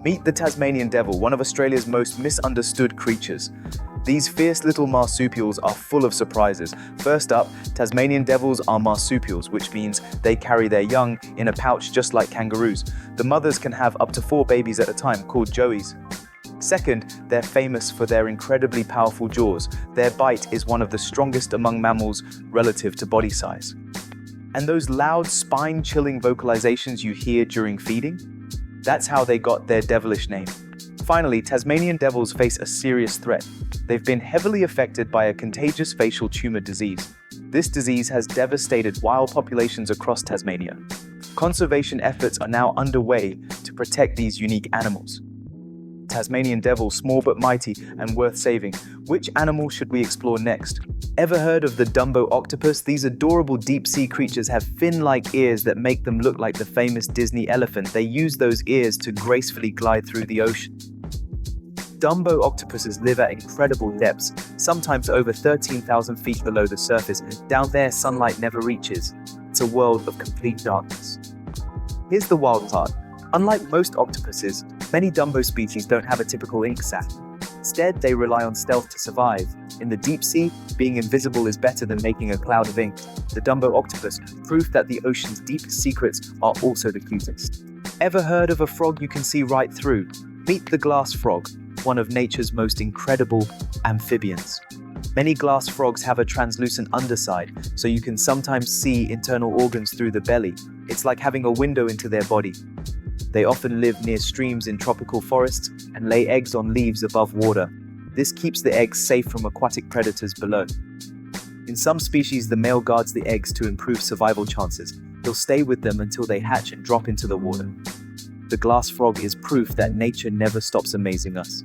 Meet the Tasmanian devil, one of Australia's most misunderstood creatures. These fierce little marsupials are full of surprises. First up, Tasmanian devils are marsupials, which means they carry their young in a pouch just like kangaroos. The mothers can have up to 4 babies at a time, called joeys. Second, they're famous for their incredibly powerful jaws. Their bite is one of the strongest among mammals relative to body size. And those loud, spine-chilling vocalizations you hear during feeding? That's how they got their devilish name. Finally, Tasmanian devils face a serious threat. They've been heavily affected by a contagious facial tumor disease. This disease has devastated wild populations across Tasmania. Conservation efforts are now underway to protect these unique animals. Tasmanian devil, small but mighty and worth saving. Which animal should we explore next? Ever heard of the Dumbo octopus? These adorable deep-sea creatures have fin-like ears that make them look like the famous Disney elephant. They use those ears to gracefully glide through the ocean. Dumbo octopuses live at incredible depths, sometimes over 13,000 feet below the surface. Down there, sunlight never reaches. It's a world of complete darkness. Here's the wild part. Unlike most octopuses, many Dumbo species don't have a typical ink sac. Instead, they rely on stealth to survive. In the deep sea, being invisible is better than making a cloud of ink. The Dumbo octopus, proof that the ocean's deepest secrets are also the cutest. Ever heard of a frog you can see right through? Meet the glass frog, one of nature's most incredible amphibians. Many glass frogs have a translucent underside, so you can sometimes see internal organs through the belly. It's like having a window into their body. They often live near streams in tropical forests and lay eggs on leaves above water. This keeps the eggs safe from aquatic predators below. In some species, the male guards the eggs to improve survival chances. He'll stay with them until they hatch and drop into the water. The glass frog is proof that nature never stops amazing us.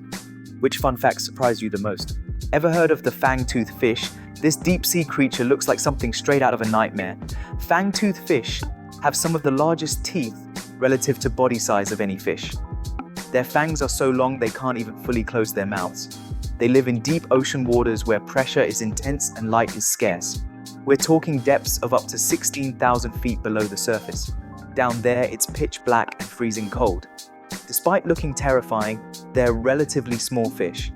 Which fun facts surprise you the most? Ever heard of the fang-toothed fish? This deep-sea creature looks like something straight out of a nightmare. Fang-toothed fish have some of the largest teeth relative to body size of any fish. Their fangs are so long they can't even fully close their mouths. They live in deep ocean waters where pressure is intense and light is scarce. We're talking depths of up to 16,000 feet below the surface. Down there, it's pitch black and freezing cold. Despite looking terrifying, they're relatively small fish.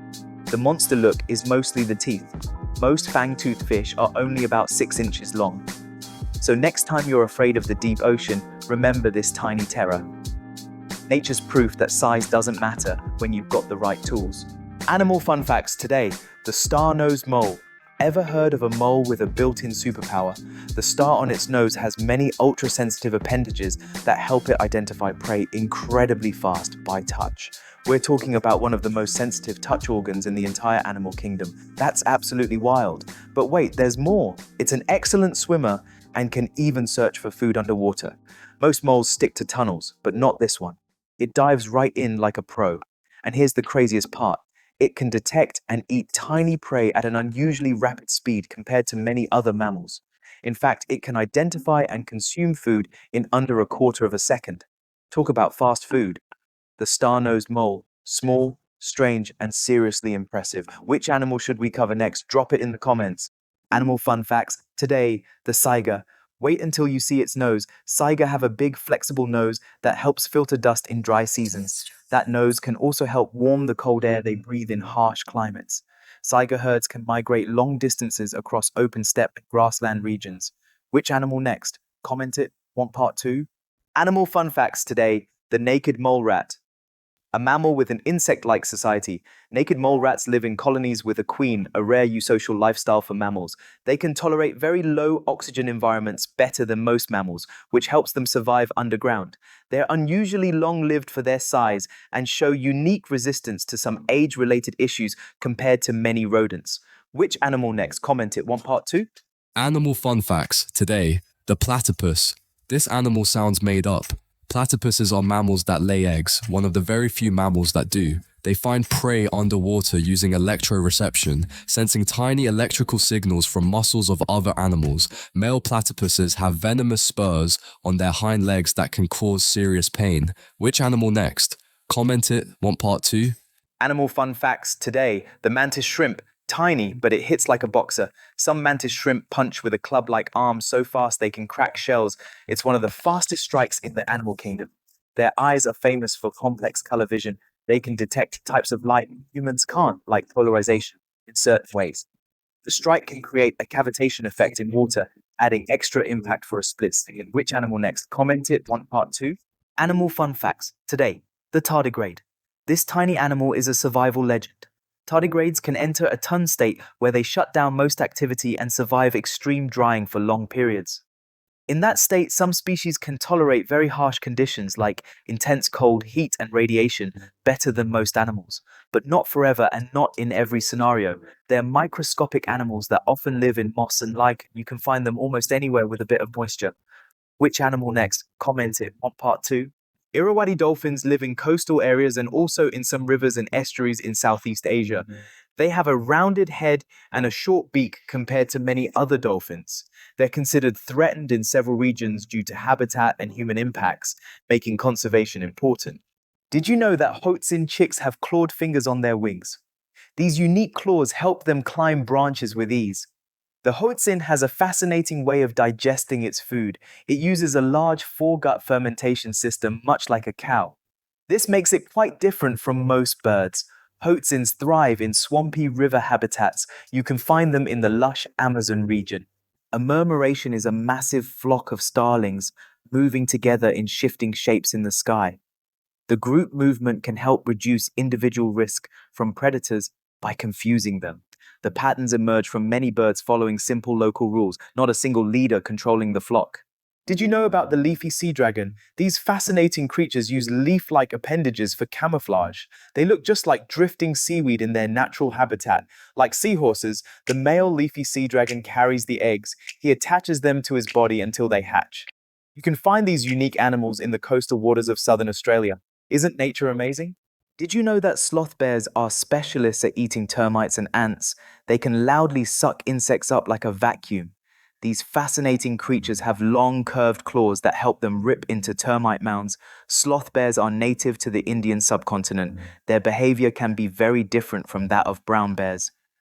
The monster look is mostly the teeth. Most fang-toothed fish are only about 6 inches long. So next time you're afraid of the deep ocean, remember this tiny terror. Nature's proof that size doesn't matter when you've got the right tools. Animal fun facts today. The star-nosed mole. Ever heard of a mole with a built-in superpower? The star on its nose has many ultra-sensitive appendages that help it identify prey incredibly fast by touch. We're talking about one of the most sensitive touch organs in the entire animal kingdom. That's absolutely wild. But wait, there's more. It's an excellent swimmer and can even search for food underwater. Most moles stick to tunnels, but not this one. It dives right in like a pro. And here's the craziest part. It can detect and eat tiny prey at an unusually rapid speed compared to many other mammals. In fact, it can identify and consume food in under a quarter of a second. Talk about fast food. The star-nosed mole. Small, strange, and seriously impressive. Which animal should we cover next? Drop it in the comments. Animal fun facts. Today, the saiga. Wait until you see its nose. Saiga have a big, flexible nose that helps filter dust in dry seasons. That nose can also help warm the cold air they breathe in harsh climates. Saiga herds can migrate long distances across open steppe and grassland regions. Which animal next? Comment it. Want part 2? Animal fun facts today. The naked mole rat. A mammal with an insect-like society, naked mole rats live in colonies with a queen, a rare eusocial lifestyle for mammals. They can tolerate very low oxygen environments better than most mammals, which helps them survive underground. They're unusually long-lived for their size and show unique resistance to some age-related issues compared to many rodents. Which animal next? Comment it. Want part 2? Animal fun facts today. The platypus. This animal sounds made up. Platypuses are mammals that lay eggs, one of the very few mammals that do. They find prey underwater using electroreception, sensing tiny electrical signals from muscles of other animals. Male platypuses have venomous spurs on their hind legs that can cause serious pain. Which animal next? Comment it. Want part 2? Animal fun facts today. The mantis shrimp. Tiny, but it hits like a boxer. Some mantis shrimp punch with a club-like arm so fast they can crack shells. It's one of the fastest strikes in the animal kingdom. Their eyes are famous for complex color vision. They can detect types of light humans can't, like polarization, in certain ways. The strike can create a cavitation effect in water, adding extra impact for a split second. Which animal next? Comment it, want part two. Animal fun facts. Today, the tardigrade. This tiny animal is a survival legend. Tardigrades can enter a ton state where they shut down most activity and survive extreme drying for long periods. In that state, some species can tolerate very harsh conditions like intense cold, heat, and radiation better than most animals, but not forever and not in every scenario. They're microscopic animals that often live in moss and lichen. You can find them almost anywhere with a bit of moisture. Which animal next? Comment it on part two. Irrawaddy dolphins live in coastal areas and also in some rivers and estuaries in Southeast Asia. They have a rounded head and a short beak compared to many other dolphins. They're considered threatened in several regions due to habitat and human impacts, making conservation important. Did you know that Hoatzin chicks have clawed fingers on their wings? These unique claws help them climb branches with ease. The Hoatzin has a fascinating way of digesting its food. It uses a large foregut fermentation system, much like a cow. This makes it quite different from most birds. Hoatzins thrive in swampy river habitats. You can find them in the lush Amazon region. A murmuration is a massive flock of starlings moving together in shifting shapes in the sky. The group movement can help reduce individual risk from predators by confusing them. The patterns emerge from many birds following simple local rules, not a single leader controlling the flock. Did you know about the leafy sea dragon? These fascinating creatures use leaf-like appendages for camouflage. They look just like drifting seaweed in their natural habitat. Like seahorses, the male leafy sea dragon carries the eggs. He attaches them to his body until they hatch. You can find these unique animals in the coastal waters of southern Australia. Isn't nature amazing? Did you know that sloth bears are specialists at eating termites and ants? They can loudly suck insects up like a vacuum. These fascinating creatures have long, curved claws that help them rip into termite mounds. Sloth bears are native to the Indian subcontinent. Their behavior can be very different from that of brown bears.